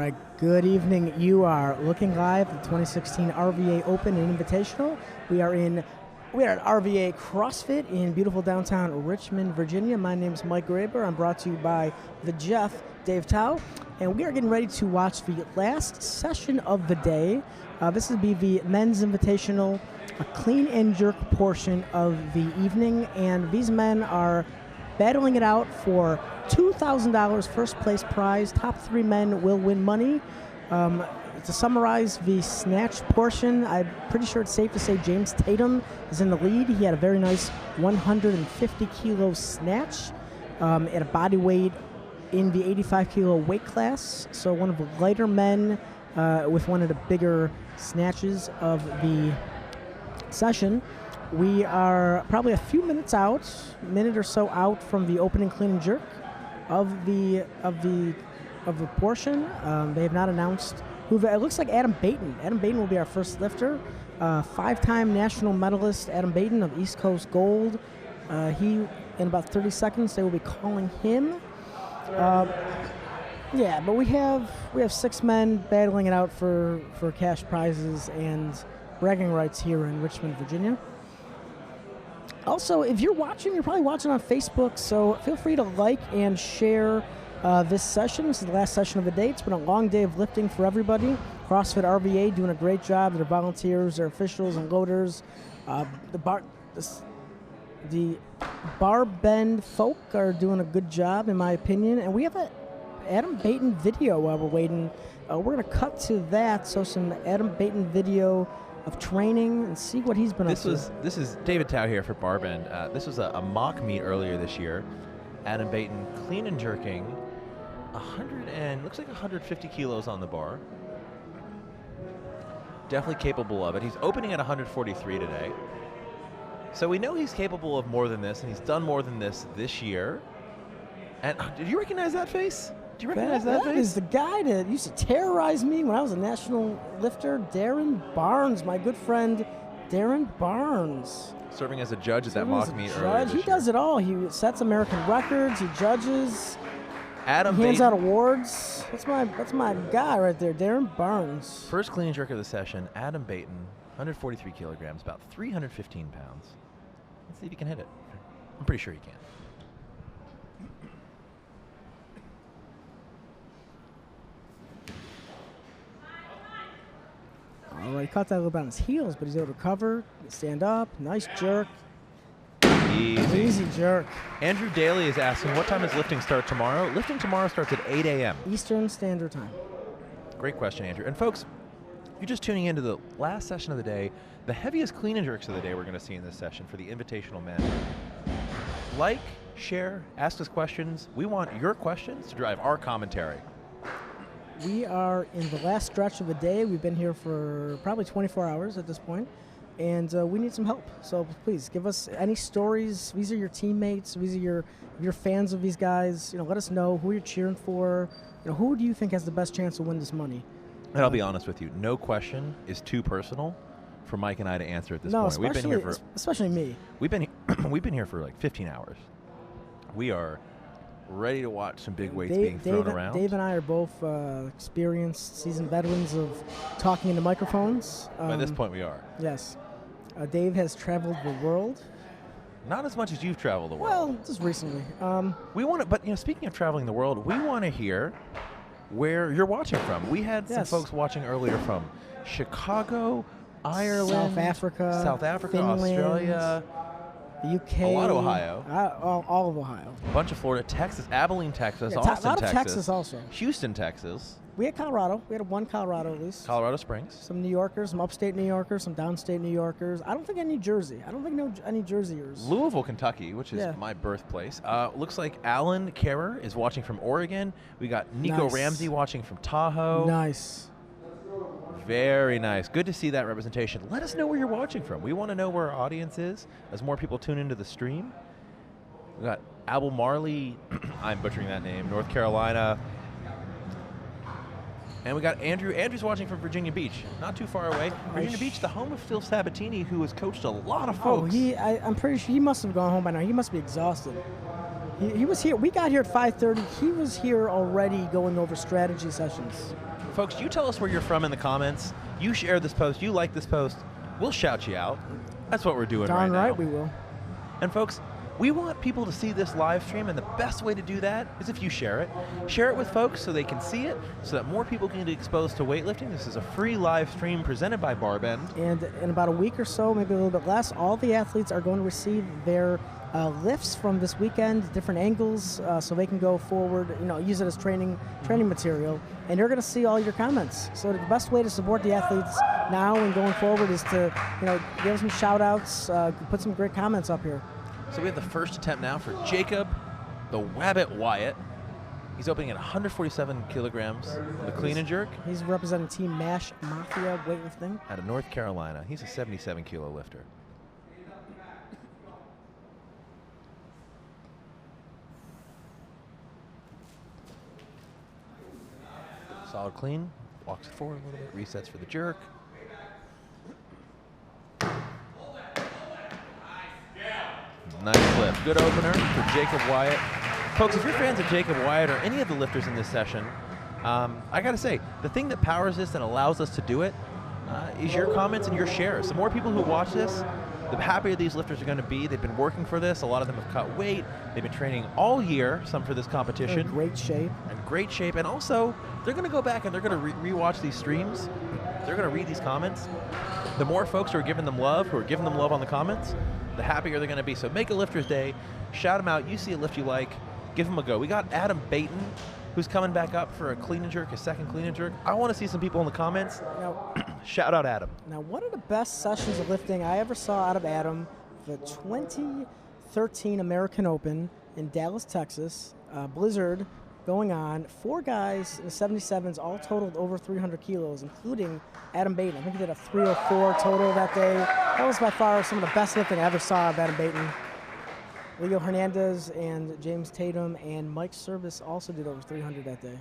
right, good evening. You are looking live at the 2016 RVA Open and Invitational. We are at RVA CrossFit in beautiful downtown Richmond, Virginia. My name is Mike Graber. I'm brought to you by the Jeff, Dave Tao, and we are getting ready to watch the last session of the day. This will be the men's invitational, a clean and jerk portion of the evening, and these men are battling it out for $2,000 first place prize. Top three men will win money. To summarize the snatch portion, I'm pretty sure it's safe to say James Tatum is in the lead. He had a very nice 150 kilo snatch at a body weight in the 85 kilo weight class. So one of the lighter men with one of the bigger snatches of the session. We are probably a few minutes out, minute or so out from the opening clean and jerk of the portion. They have not announced who. It looks like Adam Baton. Adam Baton will be our first lifter. Five-time national medalist Adam Baton of East Coast Gold. In about 30 seconds they will be calling him. Yeah, but we have 6 men battling it out for cash prizes and bragging rights here in Richmond, Virginia. Also, if you're watching, you're probably watching on Facebook, so feel free to like and share this session. This is the last session of the day. It's been a long day of lifting for everybody. CrossFit RVA doing a great job. Their volunteers, their officials, and loaders. The bar bend folk are doing a good job, in my opinion. And we have an Adam Baton video while we're waiting. We're going to cut to that, so some Adam Baton video of training and see what he's been up to. This is David Tao here for Barbend. This was a mock meet earlier this year. Adam Baton clean and jerking 150 kilos on the bar. Definitely capable of it. He's opening at 143 today. So we know he's capable of more than this, and he's done more than this year. And did you recognize that face? Do you recognize that face? That is the guy that used to terrorize me when I was a national lifter, Darren Barnes, my good friend, Darren Barnes. Serving as a judge at that mock meet earlier this He year. does it all. He sets American records. He judges. Adam he hands Baton, out awards. That's my guy right there, Darren Barnes. First clean and jerk of the session, Adam Baton, 143 kilograms, about 315 pounds. Let's see if he can hit it. I'm pretty sure he can. All right, he caught that a little bit on his heels, but he's able to recover, stand up, nice jerk. Easy jerk. Andrew Daly is asking, what time does lifting start tomorrow? Lifting tomorrow starts at 8 a.m. Eastern Standard Time. Great question, Andrew. And folks, you're just tuning into the last session of the day, the heaviest clean and jerks of the day we're going to see in this session for the Invitational Men. Like, share, ask us questions. We want your questions to drive our commentary. We are in the last stretch of the day. We've been here for probably 24 hours at this point, and we need some help. So please give us any stories. These are your teammates. These are your fans of these guys. Let us know who you're cheering for. Who do you think has the best chance to win this money? And I'll be honest with you, no question is too personal for Mike and I to answer at this point. We've been here especially me. We've been here for like 15 hours. We are ready to watch some big weights being thrown around. Dave and I are both experienced, seasoned veterans of talking into microphones. By this point, we are. Yes. Dave has traveled the world. Not as much as you've traveled the world. Well, just recently. But speaking of traveling the world, we want to hear where you're watching from. We had some folks watching earlier from Chicago, Ireland, South Africa, Finland, Australia, the UK, a lot of Ohio, all of Ohio, a bunch of Florida, Texas, Abilene, Texas, Austin, Texas, a lot of Texas also, Houston, Texas. We had Colorado. We had one Colorado at least. Colorado Springs. Some New Yorkers, some upstate New Yorkers, some downstate New Yorkers. I don't think any Jersey. I don't think any Jerseyers. Louisville, Kentucky, which is my birthplace. Looks like Alan Kerrer is watching from Oregon. We got Nico Ramsey watching from Tahoe. Nice. Very nice. Good to see that representation. Let us know where you're watching from. We want to know where our audience is as more people tune into the stream. We got Abel Marley, I'm butchering that name, North Carolina. And we got Andrew. Andrew's watching from Virginia Beach, not too far away. Virginia Beach, the home of Phil Sabatini, who has coached a lot of folks. I'm pretty sure he must have gone home by now. He must be exhausted. He was here. We got here at 5:30. He was here already going over strategy sessions. Folks, you tell us where you're from in the comments. You share this post. You like this post. We'll shout you out. That's what we're doing right now. Darn right we will. And folks, we want people to see this live stream, and the best way to do that is if you share it. Share it with folks so they can see it, so that more people can get exposed to weightlifting. This is a free live stream presented by Barbend. And in about a week or so, maybe a little bit less, all the athletes are going to receive their lifts from this weekend, different angles, so they can go forward, use it as training material. And you're going to see all your comments. So the best way to support the athletes now and going forward is to, give some shout outs, put some great comments up here. So we have the first attempt now for Jacob, the Wabbit Wyatt. He's opening at 147 kilograms, the clean and jerk. He's representing Team MASH Mafia weightlifting. Out of North Carolina. He's a 77 kilo lifter. Solid clean, walks it forward a little bit, resets for the jerk. Nice lift. Good opener for Jacob Wyatt. Folks, if you're fans of Jacob Wyatt or any of the lifters in this session, I got to say, the thing that powers this and allows us to do it is your comments and your shares. The more people who watch this, the happier these lifters are going to be. They've been working for this. A lot of them have cut weight. They've been training all year, some for this competition. In great shape. In great shape. And also, they're going to go back and they're going to re-watch these streams. They're going to read these comments. The more folks who are giving them love, on the comments, the happier they're going to be. So make a lifter's day. Shout them out. You see a lift you like, give them a go. We got Adam Baton, who's coming back up for a clean and jerk, a second clean and jerk. I want to see some people in the comments. Now, shout out Adam. Now, one of the best sessions of lifting I ever saw out of Adam, the 2013 American Open in Dallas, Texas, Blizzard going on. 4 guys in the 77s, all totaled over 300 kilos, including Adam Baton. I think he did a 304 total that day. That was by far some of the best lifting I ever saw of Adam Baton. Leo Hernandez and James Tatum and Mike Service also did over 300 that day.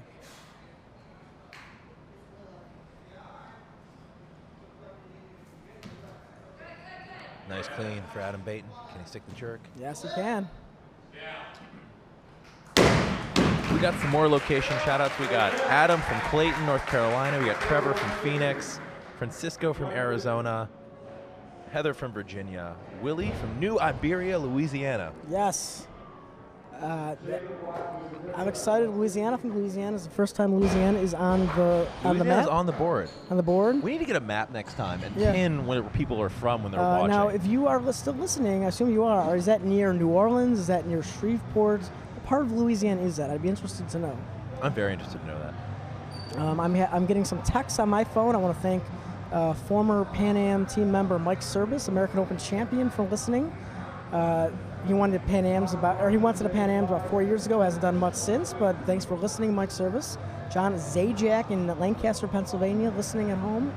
Nice clean for Adam Baton. Can he stick the jerk? Yes, he can. We got some more location shout-outs. We got Adam from Clayton, North Carolina. We got Trevor from Phoenix, Francisco from Arizona, Heather from Virginia, Willie from New Iberia, Louisiana. Yes. I'm excited. Louisiana. I think Louisiana is the first time Louisiana is on the map. Louisiana's on the board. On the board. We need to get a map next time and pin where people are from when they're watching. Now, if you are still listening, I assume you are. Is that near New Orleans? Is that near Shreveport? What part of Louisiana is that? I'd be interested to know. I'm very interested to know that. I'm getting some texts on my phone. I want to thank former Pan Am team member Mike Service, American Open champion, for listening. He wanted a Pan Am's about 4 years ago. Hasn't done much since, but thanks for listening, Mike Service. John Zajac in Lancaster, Pennsylvania, listening at home.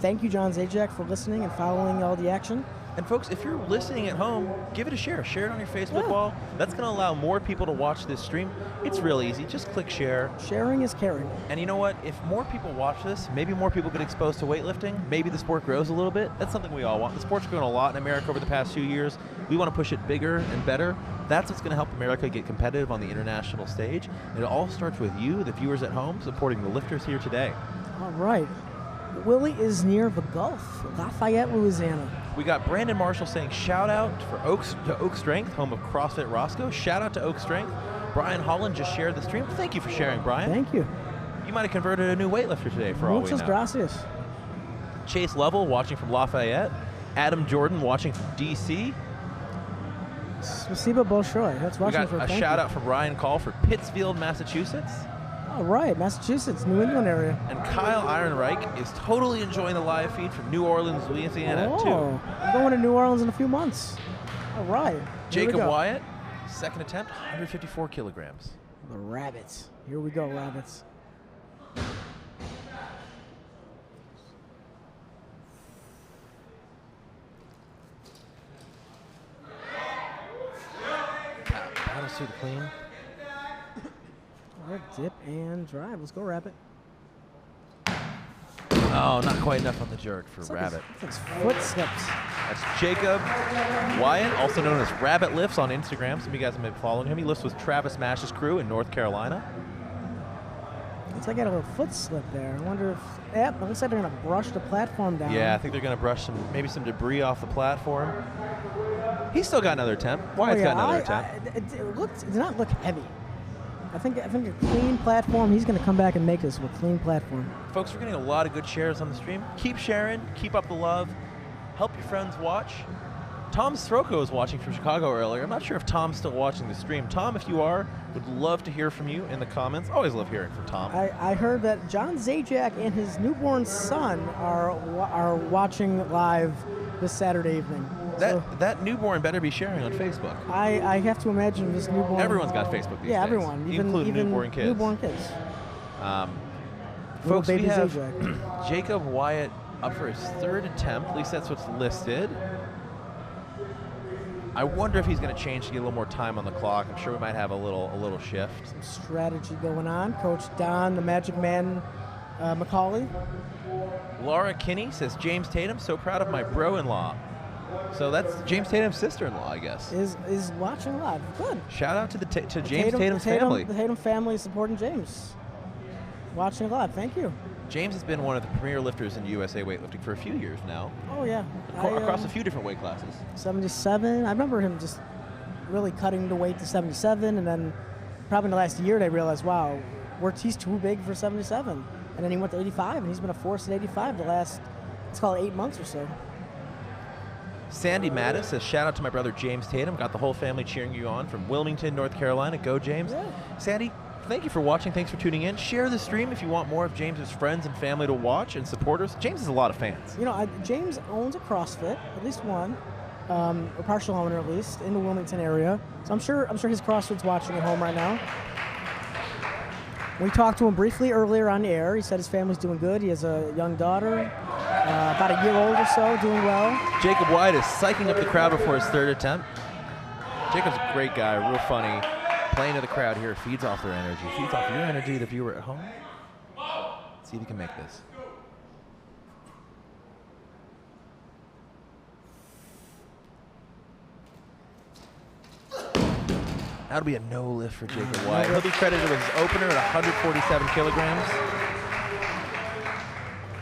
Thank you, John Zajac, for listening and following all the action. And folks, if you're listening at home, give it a share. Share it on your Facebook wall. That's going to allow more people to watch this stream. It's real easy. Just click share. Sharing is caring. And you know what? If more people watch this, maybe more people get exposed to weightlifting. Maybe the sport grows a little bit. That's something we all want. The sport's grown a lot in America over the past few years. We want to push it bigger and better. That's what's going to help America get competitive on the international stage. And it all starts with you, the viewers at home, supporting the lifters here today. All right. Willie is near the Gulf, Lafayette, Louisiana. We got Brandon Marshall saying shout out to Oak Strength, home of CrossFit Roscoe. Shout out to Oak Strength. Brian Holland just shared the stream. Thank you for sharing, Brian. Thank you. You might have converted a new weightlifter today for all we know. Muchas gracias. Chase Lovell watching from Lafayette. Adam Jordan watching from DC. Spasiba Bolshoi. That's watching we got a shout out from Ryan Call for Pittsfield, Massachusetts. All right, Massachusetts, New England area. And Kyle Ironreich is totally enjoying the live feed from New Orleans, Louisiana, too. I'm going to New Orleans in a few months. All right. Jacob Wyatt, second attempt, 154 kilograms. The Rabbits. Here we go, Rabbits. Battles through the clean. All right, dip and drive. Let's go, Rabbit. Oh, not quite enough on the jerk for Rabbit. It's foot slips. That's Jacob Wyatt, also known as Rabbit Lifts on Instagram. Some of you guys have been following him. He lifts with Travis Mash's crew in North Carolina. Looks like I got a little foot slip there. I wonder if, yep, it looks like they're going to brush the platform down. Yeah, I think they're going to brush maybe some debris off the platform. He's still got another attempt. Wyatt's got another attempt. It did not look heavy. I think a clean platform. He's going to come back and make this with a clean platform. Folks, we're getting a lot of good shares on the stream. Keep sharing. Keep up the love. Help your friends watch. Tom Stroko was watching from Chicago earlier. I'm not sure if Tom's still watching the stream. Tom, if you are, would love to hear from you in the comments. Always love hearing from Tom. I heard that John Zajac and his newborn son are watching live this Saturday evening. That newborn better be sharing on Facebook. I have to imagine this newborn. Everyone's got Facebook these days. Yeah, everyone. Even newborn kids. Newborn kids. Folks, we have Zajac. Jacob Wyatt up for his third attempt. At least that's what's listed. I wonder if he's going to change to get a little more time on the clock. I'm sure we might have a little shift. Some strategy going on. Coach Don, the Magic Man, McCauley. Laura Kinney says, James Tatum, so proud of my bro-in-law. So that's James Tatum's sister-in-law, I guess. Is watching live. Good. Shout out to James Tatum's family. The Tatum family is supporting James. Watching live. Thank you. James has been one of the premier lifters in USA weightlifting for a few years now. Oh, yeah. Across a few different weight classes. 77. I remember him just really cutting the weight to 77, and then probably in the last year they realized, wow, he's too big for 77. And then he went to 85, and he's been a force at 85 the last, let's call it 8 months or so. Sandy Mattis says, shout out to my brother James Tatum. Got the whole family cheering you on from Wilmington, North Carolina. Go, James. Yeah. Sandy, thank you for watching. Thanks for tuning in. Share the stream if you want more of James's friends and family to watch and supporters. James has a lot of fans. You know, James owns a CrossFit, at least one, a partial owner at least, in the Wilmington area. So I'm sure his CrossFit's watching at home right now. We talked to him briefly earlier on the air. He said his family's doing good. He has a young daughter, about a year old or so, doing well. Jacob Wyatt is psyching up the crowd before his third attempt. Jacob's a great guy, real funny. Playing to the crowd here, feeds off their energy. Feeds off your energy, the viewer at home. Let's see if he can make this. That'll be a no lift for Jacob Wyatt. He'll be credited with his opener at 147 kilograms.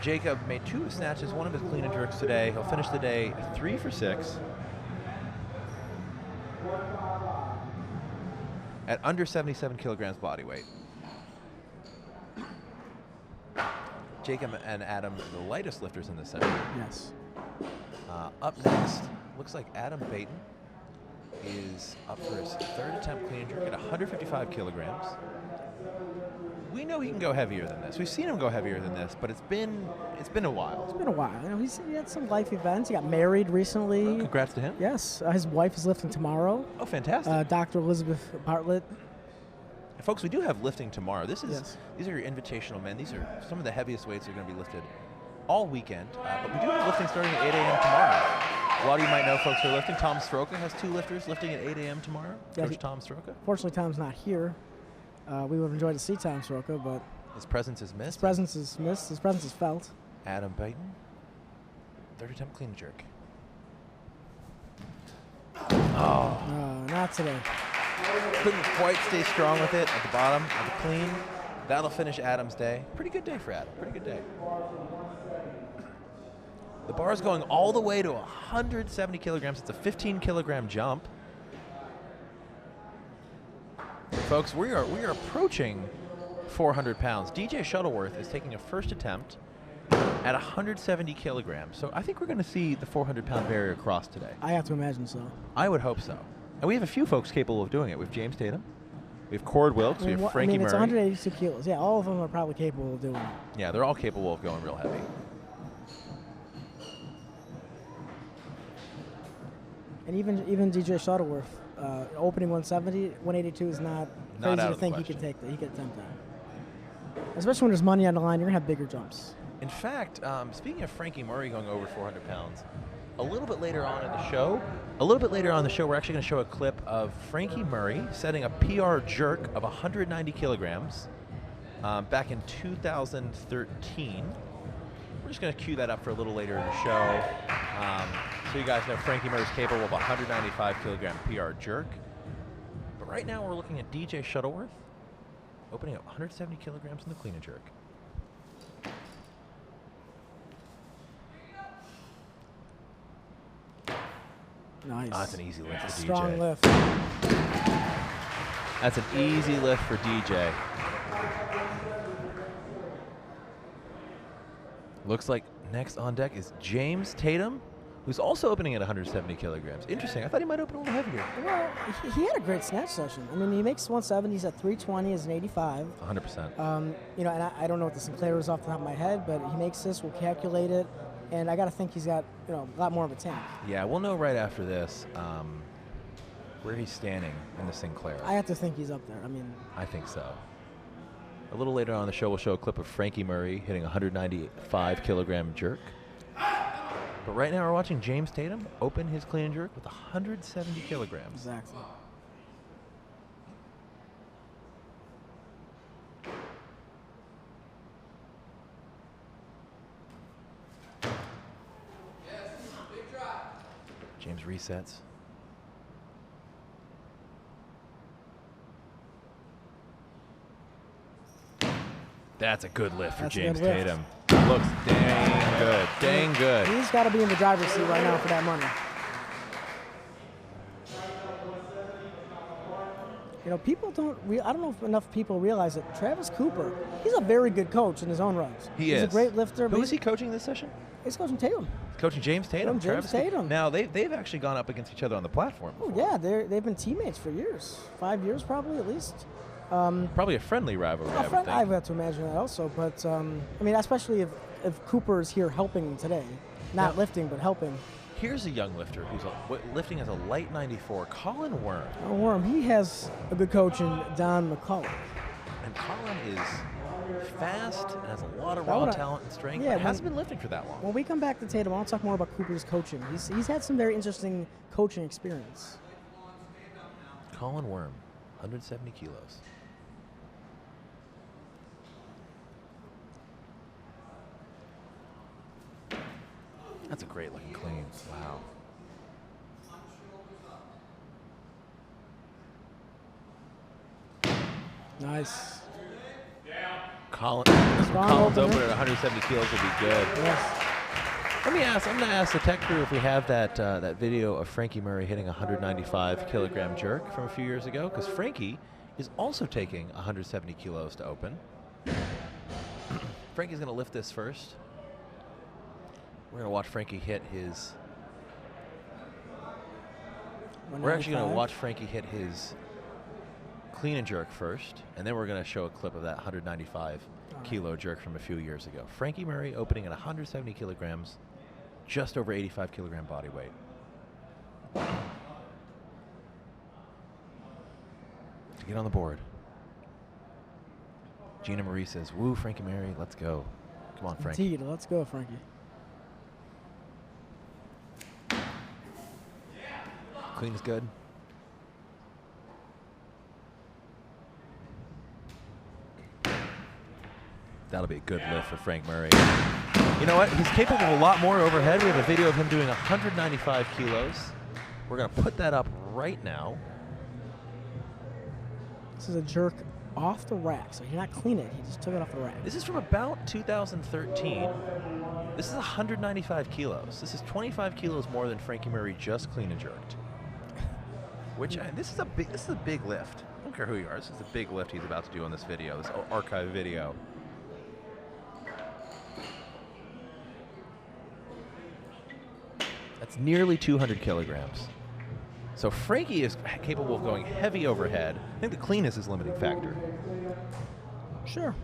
Jacob made 2 snatches, 1 of his clean and jerks today. He'll finish the day 3 for 6. At under 77 kilograms body weight. Jacob and Adam, the lightest lifters in this session. Yes. Up next, looks like Adam Baton is up for his third attempt clean and jerk at 155 kilograms. We know he can go heavier than this. We've seen him go heavier than this, but it's been a while. It's been a while. You know, he had some life events. He got married recently. Oh, congrats to him. Yes. His wife is lifting tomorrow. Oh, fantastic. Dr. Elizabeth Bartlett. And folks, we do have lifting tomorrow. These are your invitational men. These are some of the heaviest weights that are going to be lifted all weekend. But we do have lifting starting at 8 a.m. tomorrow. A lot of you might know folks who are lifting. Tom Stroka has 2 lifters lifting at 8 a.m. tomorrow. Yeah, Coach Tom Stroka. Fortunately, Tom's not here. We would have enjoyed to see Tom Soroka, but his presence is missed. His presence is missed. His presence is felt. Adam Baton, third attempt clean jerk. Oh. No, not today. Couldn't quite stay strong with it at the bottom of the clean. That'll finish Adam's day. Pretty good day for Adam. Pretty good day. The bar is going all the way to 170 kilograms. It's a 15 kilogram jump. Folks, we are approaching 400 pounds. DJ Shuttleworth is taking a first attempt at 170 kilograms. So I think we're going to see the 400-pound barrier crossed today. I have to imagine so. I would hope so. And we have a few folks capable of doing it. We have James Tatum. We have Cord Wilkes. We have Frankie Murray. It's 182 kilos. Yeah, all of them are probably capable of doing it. Yeah, they're all capable of going real heavy. And even DJ Shuttleworth, opening 170, 182 is not crazy to think he could take that. He could attempt that. Especially when there's money on the line, you're going to have bigger jumps. In fact, speaking of Frankie Murray going over 400 pounds, a little bit later on in the show, we're actually going to show a clip of Frankie Murray setting a PR jerk of 190 kilograms back in 2013. We're just going to cue that up for a little later in the show. So you guys know Frankie Murray's capable of a 195 kilogram PR jerk. But right now we're looking at DJ Shuttleworth opening at 170 kilograms in the clean and jerk. Nice. Oh, that's an easy lift for DJ. Strong lift. That's an easy lift for DJ. Looks like next on deck is James Tatum, who's also opening at 170 kilograms. Interesting. I thought he might open a little heavier. Well, he had a great snatch session. I mean, he makes 170s at 320 as an 85. 100%. You know, and I don't know what the Sinclair is off the top of my head, but he makes this. We'll calculate it, and I got to think he's got a lot more of a tank. Yeah, we'll know right after this where he's standing in the Sinclair. I have to think he's up there. I mean, I think so. A little later on in the show, we'll show a clip of Frankie Murray hitting a 195 kilogram jerk. But right now, we're watching James Tatum open his clean and jerk with 170 kilograms. Exactly. James resets. That's a good lift for James Tatum. Looks dang good, dang good. He's got to be in the driver's seat right now for that money. You know, people don't. I don't know if enough people realize that Travis Cooper, he's a very good coach in his own right. He's a great lifter. Who is he coaching this session? He's coaching Tatum. Coaching James Tatum. James Tatum. Now they've actually gone up against each other on the platform before. Oh yeah, they've been teammates for years, 5 years probably at least. Probably a friendly rivalry. I would think. I've had to imagine that also, but I mean, especially if Cooper is here helping today, not lifting but helping. Here's a young lifter who's lifting as a light 94, Colin Worm. Oh, Worm, he has a good coach in Don McCullough. And Colin is fast and has a lot of raw talent and strength, but hasn't been lifting for that long. When we come back to Tatum, I want to talk more about Cooper's coaching. He's had some very interesting coaching experience. Colin Worm, 170 kilos. That's a great looking clean. Wow. Nice. Colin's open at 170 kilos would be good. Yes. I'm going to ask the tech crew if we have that video of Frankie Murray hitting a 195 kilogram jerk from a few years ago, because Frankie is also taking 170 kilos to open. Frankie's going to lift this first. We're going to watch Frankie hit his... We're actually going to watch Frankie hit his clean and jerk first, and then we're going to show a clip of that 195 kilo jerk from a few years ago. Frankie Murray opening at 170 kilograms, just over 85 kilogram body weight. To get on the board. Gina Marie says, "Woo, Frankie Murray, let's go." Come on, Frankie. Indeed, let's go, Frankie. Clean is good. That'll be a good lift for Frank Murray. You know what? He's capable of a lot more overhead. We have a video of him doing 195 kilos. We're going to put that up right now. This is a jerk off the rack, so he did not clean it. He just took it off the rack. This is from about 2013. This is 195 kilos. This is 25 kilos more than Frankie Murray just clean and jerked. Which this is a big lift. I don't care who you are. This is a big lift he's about to do on this video, this archive video. That's nearly 200 kilograms. So Frankie is capable of going heavy overhead. I think the clean is his limiting factor. Sure.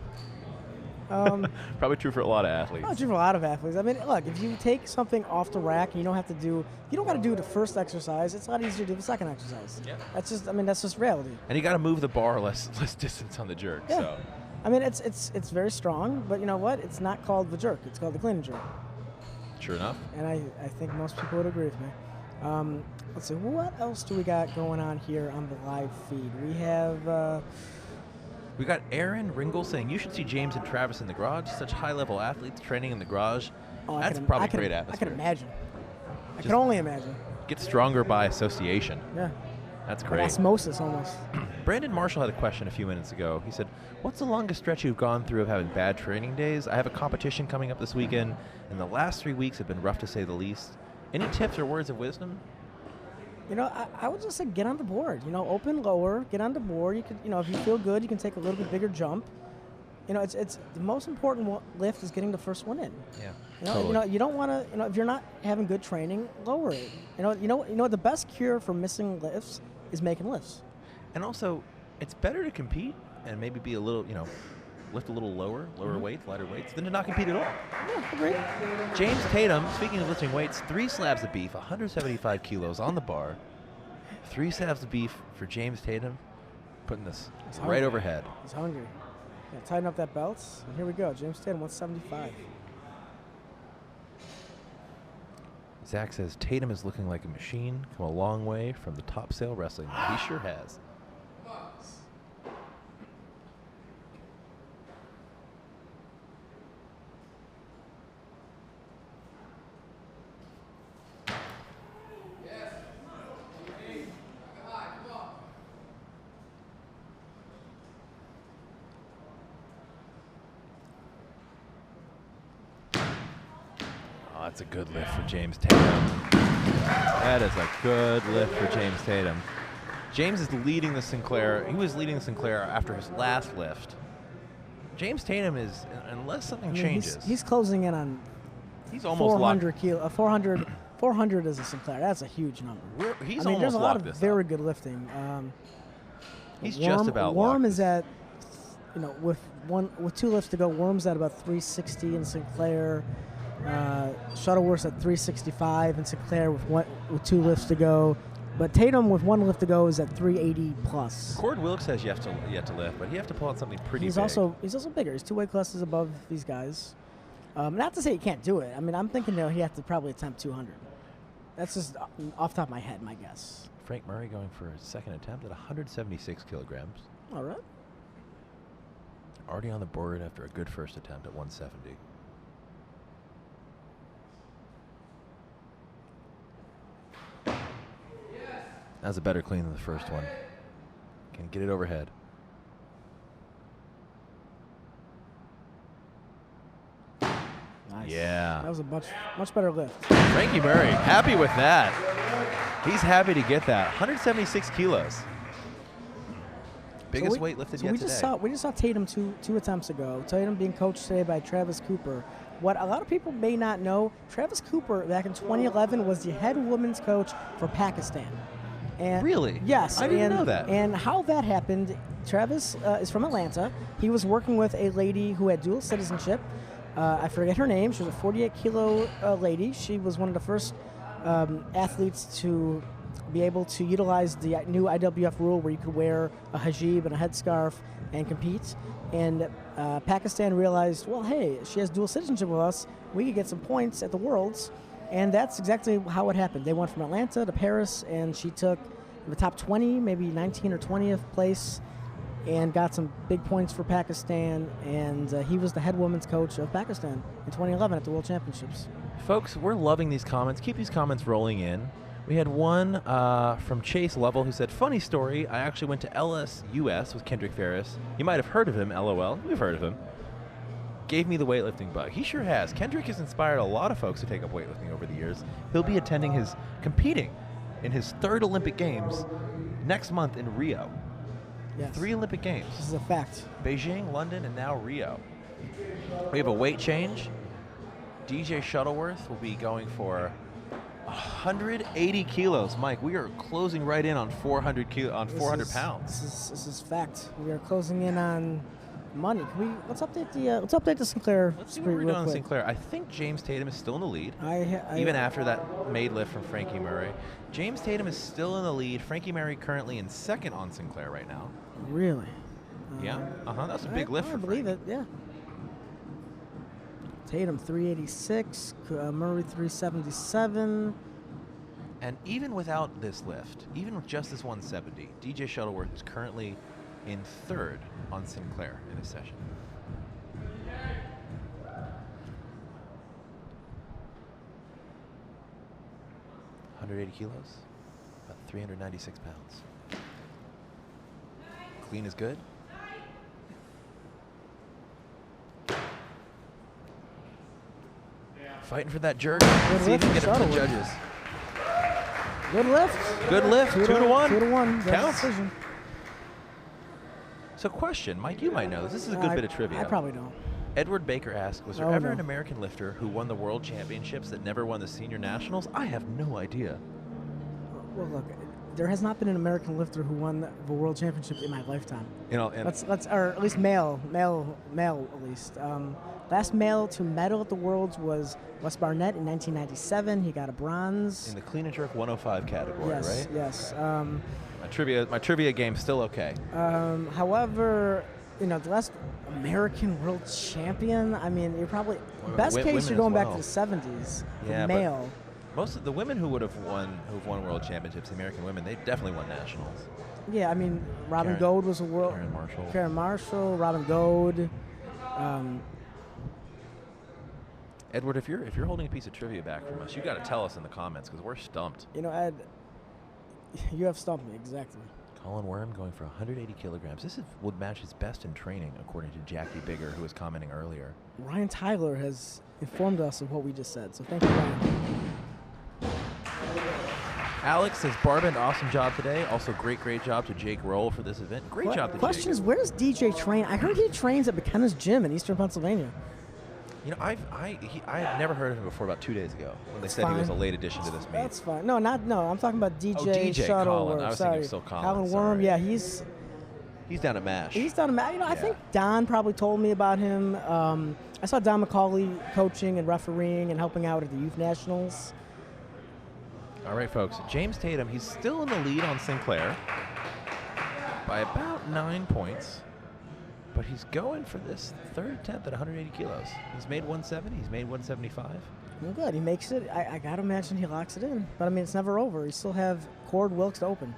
Probably true for a lot of athletes. True for a lot of athletes. I mean, look, if you take something off the rack and you don't got to do the first exercise, it's a lot easier to do the second exercise. Yeah. That's just reality. And you got to move the bar less distance on the jerk. Yeah. So. I mean, it's very strong, but you know what? It's not called the jerk. It's called the clean and jerk. Sure enough. And I think most people would agree with me. Let's see, what else do we got going on here on the live feed? We have... We got Aaron Ringel saying, "You should see James and Travis in the garage. Such high-level athletes training in the garage." That's probably a great atmosphere. I can imagine. I can only imagine. Get stronger by association. Yeah. That's By great. osmosis almost. Brandon Marshall had a question a few minutes ago. He said, what's the longest stretch you've gone through of having bad training days? I have a competition coming up this weekend, and the last 3 weeks have been rough to say the least. Any tips or words of wisdom? You know, I would just say get on the board. You know, open lower, get on the board. You could, you know, if you feel good, you can take a little bit bigger jump. You know, it's the most important lift is getting the first one in. Yeah, You know, you don't want to. You know, if you're not having good training, lower it. You know, the best cure for missing lifts is making lifts. And also, it's better to compete and maybe be a little, you know, lift a little lower weights, lighter weights, than to not compete at all. Yeah, agree. James Tatum, speaking of lifting weights, 3 slabs of beef, 175 kilos on the bar. 3 slabs of beef for James Tatum, putting this right overhead. He's hungry. Yeah, tighten up that belt. And here we go. James Tatum, 175. Zach says Tatum is looking like a machine, come a long way from the top sale wrestling. He sure has. That's a good lift for James Tatum. That is a good lift for James Tatum. James is leading the Sinclair. He was leading the Sinclair after his last lift. James Tatum is, unless something changes. He's closing in on he's almost 400 kilo. 400 is a Sinclair. That's a huge number. He's I mean, there's a lot of very good lifting. He's just about Worm locked is at, you know, with 2 lifts to go. Worm's at about 360 in Sinclair. Shuttleworth's at 365 and Sinclair with 2 lifts to go. But Tatum with 1 lift to go is at 380 plus. Cord Wilkes has yet to lift, but he have to pull out something pretty he's big. He's also bigger. He's 2 weight classes above these guys. Not to say he can't do it. I mean, I'm thinking he have to probably attempt 200. That's just off the top of my head, my guess. Frank Murray going for his second attempt at 176 kilograms. All right. Already on the board after a good first attempt at 170. That was a better clean than the first one. Can get it overhead. Nice. Yeah. That was a much better lift. Frankie Murray, happy with that. He's happy to get that. 176 kilos. Biggest weight lifted yet today. We just saw Tatum two attempts ago. Tatum being coached today by Travis Cooper. What a lot of people may not know, Travis Cooper back in 2011 was the head women's coach for Pakistan. And really? Yes. I didn't know that. And how that happened, Travis is from Atlanta. He was working with a lady who had dual citizenship. I forget her name. She was a 48-kilo lady. She was one of the first athletes to be able to utilize the new IWF rule where you could wear a hijab and a headscarf and compete. And Pakistan realized, well, hey, she has dual citizenship with us. We could get some points at the Worlds. And that's exactly how it happened. They went from Atlanta to Paris, and she took the top 20, maybe 19 or 20th place, and got some big points for Pakistan. And he was the head women's coach of Pakistan in 2011 at the World Championships. Folks, we're loving these comments. Keep these comments rolling in. We had one from Chase Lovell who said, funny story, I actually went to LSUS with Kendrick Ferris. You might have heard of him, LOL. We've heard of him. Gave me the weightlifting bug. He sure has. Kendrick has inspired a lot of folks to take up weightlifting over the years. He'll be competing in his 3rd Olympic Games next month in Rio. Yes. 3 Olympic Games. This is a fact. Beijing, London, and now Rio. We have a weight change. DJ Shuttleworth will be going for 180 kilos. Mike, we are closing right in on 400 pounds. This is fact. We are closing in on money. Let's update the Sinclair. Let's see what we're doing on Sinclair. I think James Tatum is still in the lead. Even after that made lift from Frankie Murray. James Tatum is still in the lead. Frankie Murray currently in 2nd on Sinclair right now. Really? Yeah. That's a big lift for believe Frankie. it, yeah. Tatum 386, Murray 377. And even without this lift, even with just this 170, DJ Shuttleworth is currently in 3rd on Sinclair in this session. $180 kilos, about 396 pounds. Clean is good. Fighting for that jerk. Let's see if he can get it from the judges. Good lift. Good lift. 2 to 1. 2 to 1. Counts. Decision. So question, Mike, you might know this. This is a good bit of trivia. I probably don't. Edward Baker asked, was there ever an American lifter who won the world championships that never won the senior nationals? I have no idea. Well, look, there has not been an American lifter who won the world championship in my lifetime. You know, and let's or at least male at least. Last male to medal at the Worlds was Wes Barnett in 1997. He got a bronze. In the clean and jerk 105 category, yes, right? Yes. My trivia game's still okay. However, you know, the last American world champion, I mean, you're probably, best case, you're going back to the 70s, yeah, male. Most of the women who've won world championships, the American women, they definitely won nationals. Yeah, I mean, Robin Goad was a world. Karen Marshall, Robin Goad. Edward, if you're holding a piece of trivia back from us, you got to tell us in the comments because we're stumped. You know, Ed, you have stumped me, exactly. Colin Worm going for 180 kilograms. This would match his best in training, according to Jackie Bigger, who was commenting earlier. Ryan Tyler has informed us of what we just said, so thank you, Ryan. Alex says, Barbend, awesome job today. Also, great job to Jake Roll for this event. Great job to Question Jake. is, where does DJ train? I heard he trains at McKenna's Gym in Eastern Pennsylvania. You know, I had never heard of him before about 2 days ago when they said he was a late addition to this meet. That's fine. No, I'm talking about DJ, DJ Shuttleworth. I was thinking still Colin. Colin Worm, yeah, he's down at MASH. He's down at MASH. You know, I think Don probably told me about him. I saw Don McCauley coaching and refereeing and helping out at the Youth Nationals. All right, folks. James Tatum, he's still in the lead on Sinclair by about 9 points. But he's going for this third attempt at 180 kilos. He's made 170. He's made 175. Well, good. He makes it. I got to imagine he locks it in. But, I mean, it's never over. You still have Cord Wilkes to open.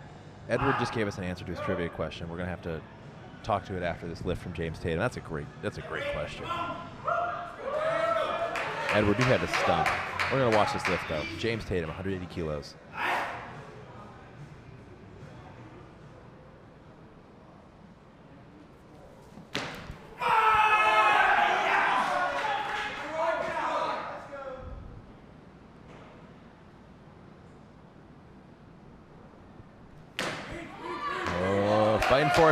Edward just gave us an answer to his trivia question. We're going to have to talk to it after this lift from James Tatum. That's a great question. Edward, you had to stump. We're going to watch this lift, though. James Tatum, 180 kilos.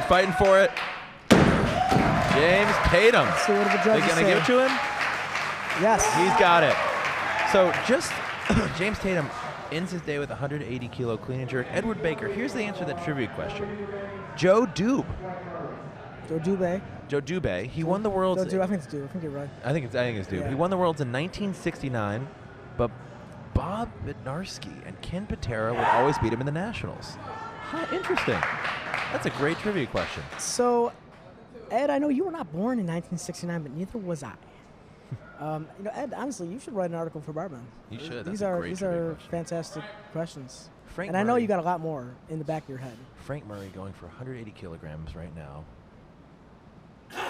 Fighting for it. James Tatum. See what the judges They're going to give it to him? Yes. He's got it. So just James Tatum ends his day with 180 kilo clean and jerk. Edward Baker, here's the answer to that trivia question. Joe Dube. He won the Worlds. I think it's Dube. I think you're right. I think it's Dube. Yeah. He won the Worlds in 1969, but Bob Bednarski and Ken Patera would always beat him in the Nationals. Huh, interesting. That's a great trivia question. So, Ed, I know you were not born in 1969, but neither was I. You know, Ed, honestly, you should write an article for Barbend. You should. These are fantastic questions. Frank and Murray, I know you got a lot more in the back of your head. Frank Murray going for 180 kilograms right now. Can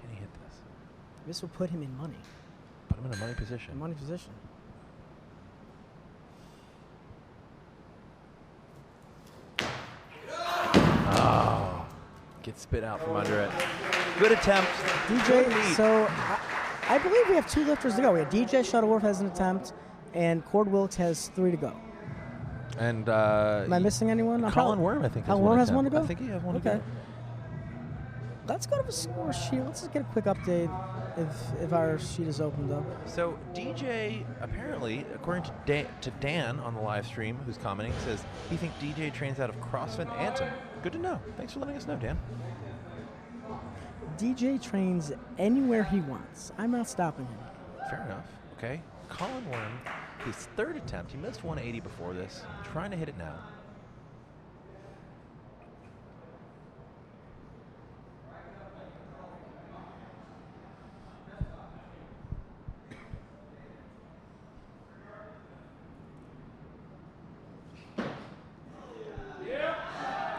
he hit this? This will put him in money. Put him in a money position. Oh, gets spit out from under it. Good attempt. DJ, so I believe we have 2 lifters to go. We have DJ Shuttleworth has an attempt, and Cord Wilkes has 3 to go. And am I missing anyone? Colin Worm, I think. Colin Worm has 1 to go? I think he has 1 to go. Let's go to the score sheet. Let's just get a quick update if our sheet is opened up. So DJ, apparently, according to Dan on the live stream, who's commenting, says he thinks DJ trains out of CrossFit Anthem. Good to know. Thanks for letting us know, Dan. DJ trains anywhere he wants. I'm not stopping him. Fair enough. Okay. Colin Worm, his third attempt. He missed 180 before this. Trying to hit it now.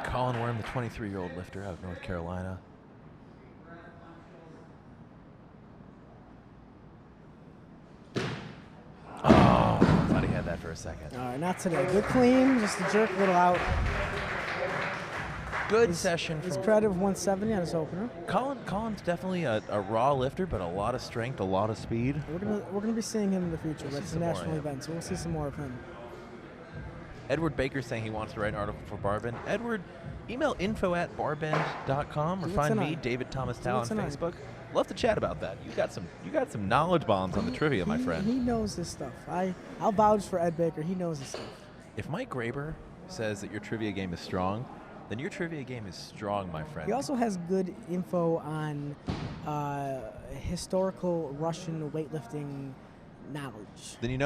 Colin Worm, the 23-year-old lifter out of North Carolina. Oh, second. All right, not today. Good clean, just a jerk, little out. Good session. He's credited with 170 on his opener. Colin's definitely a raw lifter, but a lot of strength, a lot of speed. We're gonna be seeing him in the future. That's a national event, so we'll see some more of him. Edward Baker's saying he wants to write an article for Barbend. Edward, email info@barbend.com or find me, David Thomas Tao, on Facebook. Love to chat about that. You got some knowledge bombs on the trivia, my friend. He knows this stuff. I'll vouch for Ed Baker. He knows this stuff. If Mike Graber says that your trivia game is strong, then your trivia game is strong, my friend. He also has good info on historical Russian weightlifting knowledge. Then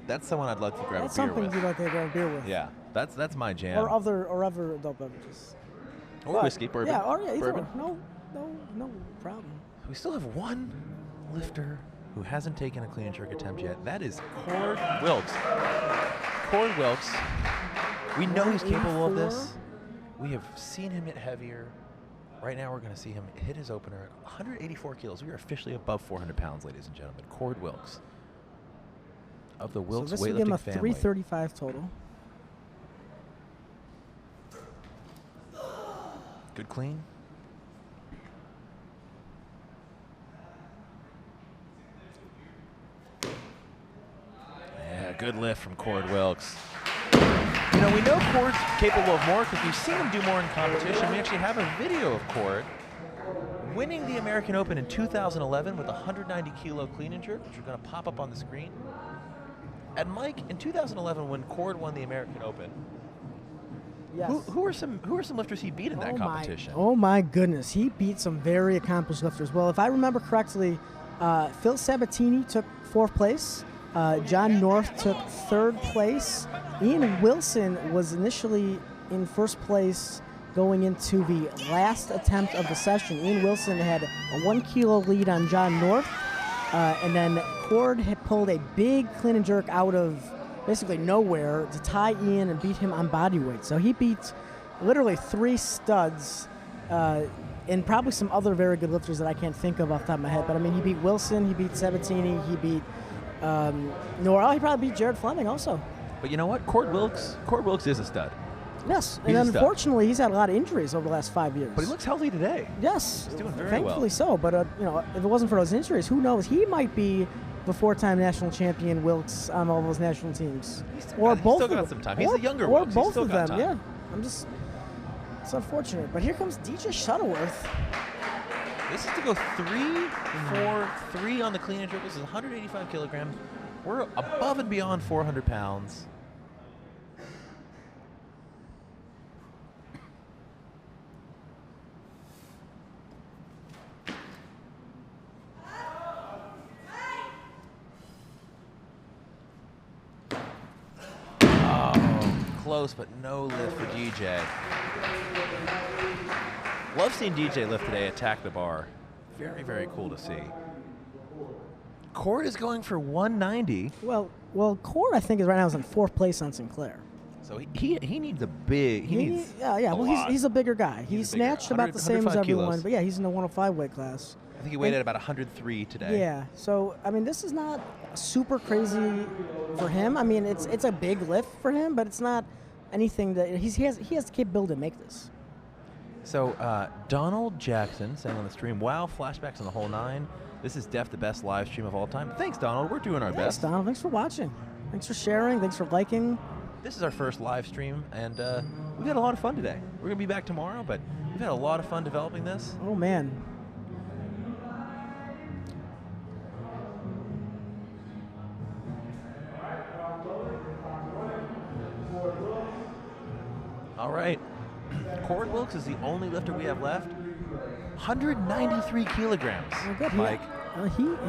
that's someone I'd love to grab a beer with. That's something you'd like to grab a beer with. Yeah, that's my jam. Or other adult beverages. Or whiskey, bourbon. Yeah, either bourbon. one. No problem. We still have one lifter who hasn't taken a clean and jerk attempt yet. That is Cord Wilkes. Cord Wilkes. We know he's capable of this. We have seen him hit heavier. Right now we're going to see him hit his opener at 184 kilos. We are officially above 400 pounds, ladies and gentlemen. Cord Wilkes of the Wilkes weightlifting family. So this weightlifting will give him a family. 335 total. Good clean. Yeah, good lift from Cord Wilkes. You know, we know Cord's capable of more because we've seen him do more in competition. We actually have a video of Cord winning the American Open in 2011 with a 190 kilo clean and jerk, which are going to pop up on the screen. And Mike, in 2011, when Cord won the American Open, yes. who are some lifters he beat in that competition? Oh my goodness, he beat some very accomplished lifters. Well, if I remember correctly, Phil Sabatini took 4th place. John North took 3rd place. Ian Wilson was initially in 1st place going into the last attempt of the session. Ian Wilson had a 1 kilo lead on John North, and then Cord had pulled a big clean and jerk out of basically nowhere to tie Ian and beat him on body weight. So he beat literally 3 studs and probably some other very good lifters that I can't think of off the top of my head. But I mean, he beat Wilson, he beat Sabatini, he beat Norrell, he probably beat Jared Fleming also. But you know what? Cord Wilkes is a stud. Yes, He's and unfortunately, he's had a lot of injuries over the last 5 years. But he looks healthy today. Yes, he's doing very thankfully well. so. But if it wasn't for those injuries, who knows? He might be the 4-time national champion Wilkes on all those national teams, He's still got some time. He's a younger or Wilkes. both He's still of got them. time. Yeah, it's unfortunate. But here comes DJ Shuttleworth. This is to go 3-4-3 on the clean and jerk. This is 185 kilograms. We're above and beyond 400 pounds. Close, but no lift for DJ. Love seeing DJ lift today, attack the bar. Very, very cool to see. Cord is going for 190. Well, Cord I think is right now is in 4th place on Sinclair. So he needs a big. He needs he's a bigger guy. He snatched about the same as everyone, kilos. but yeah, he's in the 105 weight class. I think he weighed at about 103 today. Yeah, so I mean, this is not super crazy for him. I mean, it's a big lift for him, but it's not anything that he has the capability to make this. So Donald Jackson saying on the stream, "Wow, flashbacks on the whole 9. This is the best live stream of all time." Thanks, Donald. We're doing our best. Thanks, Donald. Thanks for watching. Thanks for sharing. Thanks for liking. This is our first live stream, and we've had a lot of fun today. We're going to be back tomorrow, but we've had a lot of fun developing this. Oh, man. All right. Cord Wilkes is the only lifter we have left. 193 kilograms, Oh, good. Mike.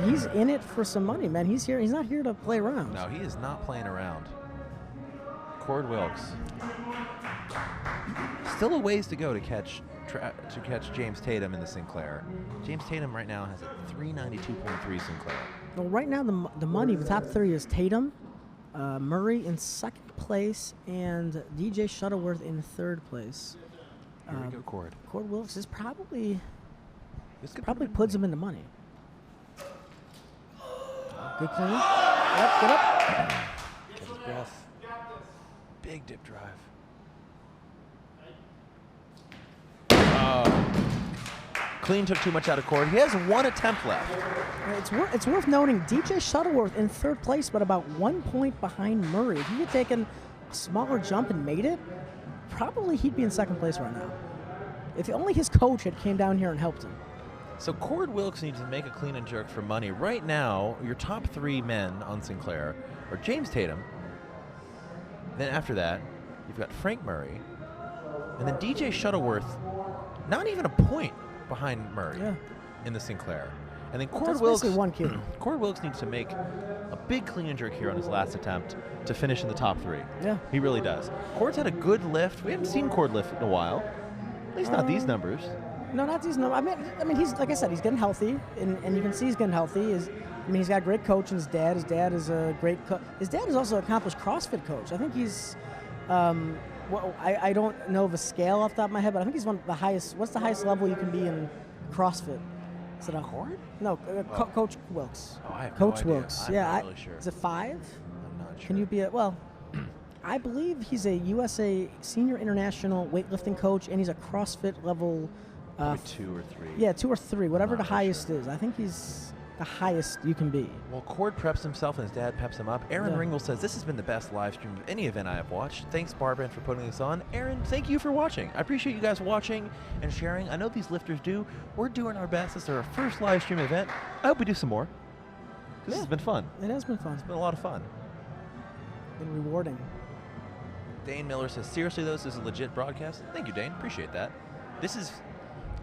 He's in it for some money, man. He's here. He's not here to play around. No, he is not playing around. Cord Wilkes. Still a ways to go to catch James Tatum in the Sinclair. James Tatum right now has a 392.3 Sinclair. Well, right now the money, the top 3 is Tatum, Murray in 2nd place, and DJ Shuttleworth in 3rd place. Here we go, Cord. Cord Wilkes is probably This puts him in the money. Good clean. Yep, get up. Catch his breath. Big dip drive. Oh. Clean took too much out of Cord. He has one attempt left. It's worth noting DJ Shuttleworth in third place, but about 1 point behind Murray. If he had taken a smaller jump and made it, probably he'd be in second place right now. If only his coach had came down here and helped him. So Cord Wilkes needs to make a clean and jerk for money. Right now, your top 3 men on Sinclair are James Tatum. Then after that, you've got Frank Murray. And then DJ Shuttleworth, not even a point behind Murray in the Sinclair. And then Cord Wilkes, one kid. Cord Wilkes needs to make a big clean and jerk here on his last attempt to finish in the top 3. Yeah. He really does. Cord's had a good lift. We haven't seen Cord lift in a while. At least not these numbers. No, not these numbers. I mean, he's, like I said, he's getting healthy, and you can see he's getting healthy. He's got a great coach, and his dad is a great coach. His dad is also an accomplished CrossFit coach. I think he's, I don't know the scale off the top of my head, but I think he's one of the highest. What's the highest level you can be in CrossFit? Is it a Cord? No, Coach Wilkes. Oh, I have Coach no idea. Wilkes. I'm not really sure. Is it 5? I'm not sure. Can you be I believe he's a USA Senior International weightlifting coach, and he's a CrossFit level. Maybe 2 or 3. Yeah, 2 or 3, whatever the Not highest is. I think he's the highest you can be. Well, Cord preps himself and his dad peps him up. Aaron Ringel says, this has been the best live stream of any event I have watched. Thanks, Barbara, for putting this on. Aaron, thank you for watching. I appreciate you guys watching and sharing. I know these lifters do. We're doing our best. This is our first live stream event. I hope we do some more. This has been fun. It has been fun. It's been a lot of fun. Been rewarding. Dane Miller says, seriously, though, this is a legit broadcast. Thank you, Dane. Appreciate that.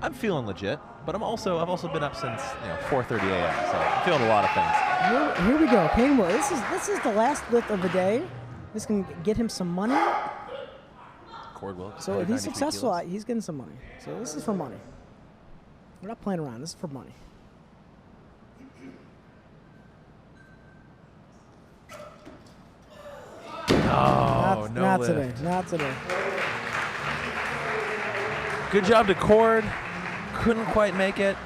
I'm feeling legit, but I've also been up since 4:30 a.m. So I'm feeling a lot of things. Here we go, Painwell. This is the last lift of the day. This can get him some money. Cord Wilkes. So if he's successful, he's getting some money. So this is for money. We're not playing around. This is for money. No, not lift. today. Not today. Good job to Cord. Couldn't quite make it.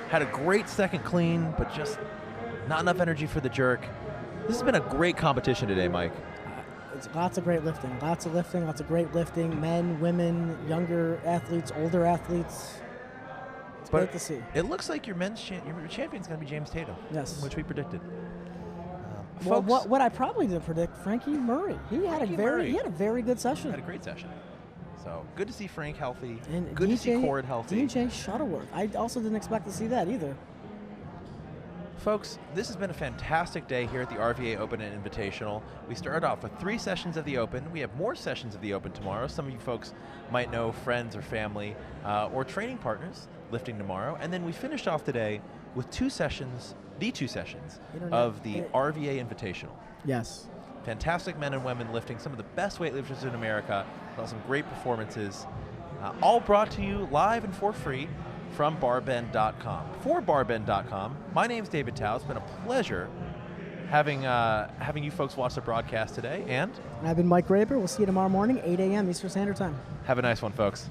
Had a great second clean, but just not enough energy for the jerk. This has been a great competition today, Mike. It's lots of great lifting. Lots of lifting. Lots of great lifting. Men, women, younger athletes, older athletes. It's great to see. It looks like your champion's going to be James Tatum. Yes. Which we predicted. Well, what I probably didn't predict, Frankie Murray. He had a very good session. Had a great session. So good to see Frank healthy. And good to see Cord healthy. DJ Shuttleworth. I also didn't expect to see that either. Folks, this has been a fantastic day here at the RVA Open and Invitational. We started off with 3 sessions of the Open. We have more sessions of the Open tomorrow. Some of you folks might know friends or family or training partners lifting tomorrow. And then we finished off today with 2 sessions, the 2 sessions of the RVA Invitational. Yes. Fantastic men and women lifting, some of the best weightlifters in America, some great performances, all brought to you live and for free from barbend.com. For barbend.com, my name's David Tao. It's been a pleasure having you folks watch the broadcast today. And I've been Mike Graber. We'll see you tomorrow morning, 8 a.m. Eastern Standard Time. Have a nice one, folks.